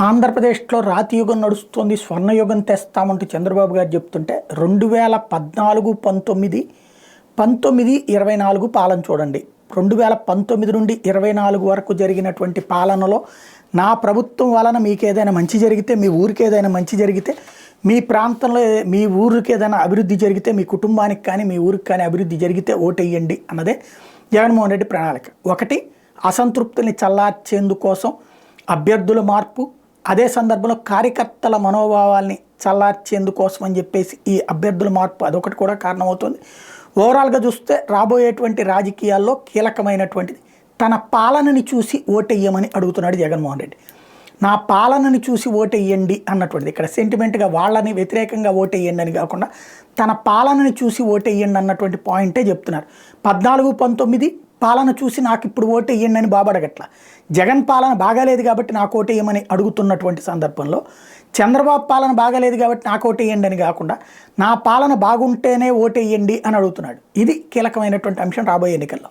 ఆంధ్రప్రదేశ్లో రాతియుగం నడుస్తుంది, స్వర్ణయుగం తెస్తామంటూ చంద్రబాబు గారు చెప్తుంటే 2014, 19, 19, 24 పాలన చూడండి. 2019 నుండి 24 వరకు జరిగినటువంటి పాలనలో నా ప్రభుత్వం వలన మీకు ఏదైనా మంచి జరిగితే, మీ ఊరికి ఏదైనా మంచి జరిగితే, మీ ప్రాంతంలో మీ ఊరికి ఏదైనా అభివృద్ధి జరిగితే, మీ కుటుంబానికి కానీ మీ ఊరికి కానీ అభివృద్ధి జరిగితే ఓటేయండి అన్నదే జగన్మోహన్ రెడ్డి ప్రణాళిక. ఒకటి, అసంతృప్తిని చల్లార్చేందుకోసం అభ్యర్థుల మార్పు, అదే సందర్భంలో కార్యకర్తల మనోభావాల్ని చల్లార్చేందుకోసం అని చెప్పేసి ఈ అభ్యర్థుల మార్పు అదొకటి కూడా కారణమవుతుంది. ఓవరాల్గా చూస్తే రాబోయేటువంటి రాజకీయాల్లో కీలకమైనటువంటిది తన పాలనని చూసి ఓటెయ్యమని అడుగుతున్నాడు జగన్మోహన్ రెడ్డి. నా పాలనని చూసి ఓటెయ్యండి అన్నటువంటిది ఇక్కడ సెంటిమెంట్గా వాళ్ళని వ్యతిరేకంగా ఓటెయ్యండి అని కాకుండా తన పాలనని చూసి ఓటెయ్యండి అన్నటువంటి పాయింటే చెప్తున్నారు. 14, 19 పాలన చూసి నాకు ఇప్పుడు ఓటెయ్యండి అని బాబు అడగట్ల. జగన్ పాలన బాగాలేదు కాబట్టి నాకు ఓటేయమని అడుగుతున్నటువంటి సందర్భంలో చంద్రబాబు పాలన బాగాలేదు కాబట్టి నాకు ఓటేయండి అని కాకుండా నా పాలన బాగుంటేనే ఓటేయండి అని అడుగుతున్నాడు. ఇది కీలకమైనటువంటి అంశం రాబోయే ఎన్నికల్లో.